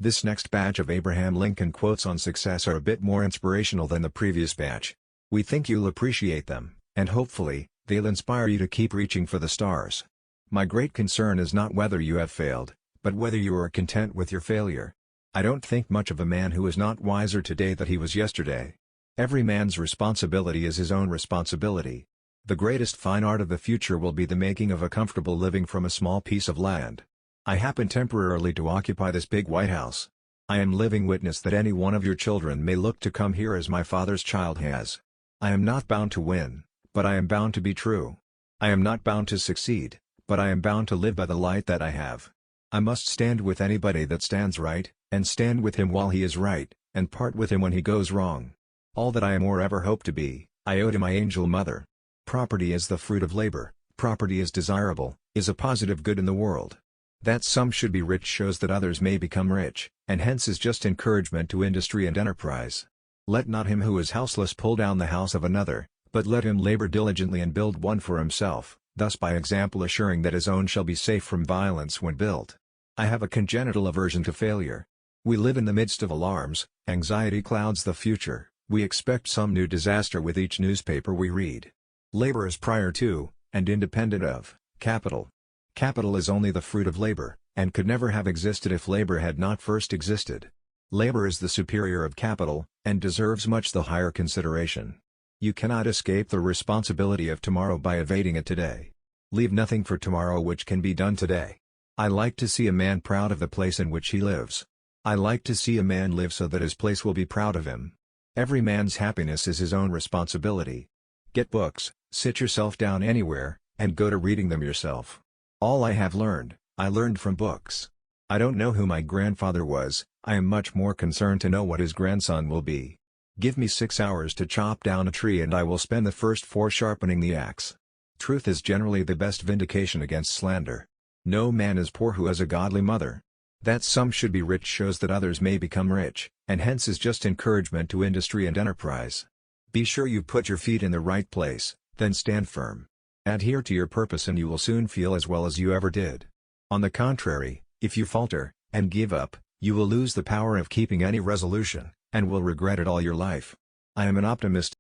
This next batch of Abraham Lincoln quotes on success are a bit more inspirational than the previous batch. We think you'll appreciate them, and hopefully, they'll inspire you to keep reaching for the stars. My great concern is not whether you have failed, but whether you are content with your failure. I don't think much of a man who is not wiser today than he was yesterday. Every man's responsibility is his own responsibility. The greatest fine art of the future will be the making of a comfortable living from a small piece of land. I happen temporarily to occupy this big White House. I am living witness that any one of your children may look to come here as my father's child has. I am not bound to win, but I am bound to be true. I am not bound to succeed, but I am bound to live by the light that I have. I must stand with anybody that stands right, and stand with him while he is right, and part with him when he goes wrong. All that I am or ever hope to be, I owe to my angel mother. Property is the fruit of labor, property is desirable, is a positive good in the world. That some should be rich shows that others may become rich, and hence is just encouragement to industry and enterprise. Let not him who is houseless pull down the house of another, but let him labor diligently and build one for himself, thus by example assuring that his own shall be safe from violence when built. I have a congenital aversion to failure. We live in the midst of alarms, anxiety clouds the future, we expect some new disaster with each newspaper we read. Labor is prior to, and independent of, capital. Capital is only the fruit of labor, and could never have existed if labor had not first existed. Labor is the superior of capital, and deserves much the higher consideration. You cannot escape the responsibility of tomorrow by evading it today. Leave nothing for tomorrow which can be done today. I like to see a man proud of the place in which he lives. I like to see a man live so that his place will be proud of him. Every man's happiness is his own responsibility. Get books, sit yourself down anywhere, and go to reading them yourself. All I have learned, I learned from books. I don't know who my grandfather was, I am much more concerned to know what his grandson will be. Give me 6 hours to chop down a tree and I will spend the first 4 sharpening the axe. Truth is generally the best vindication against slander. No man is poor who has a godly mother. That some should be rich shows that others may become rich, and hence is just encouragement to industry and enterprise. Be sure you put your feet in the right place, then stand firm. Adhere to your purpose and you will soon feel as well as you ever did. On the contrary, if you falter, and give up, you will lose the power of keeping any resolution, and will regret it all your life. I am an optimist.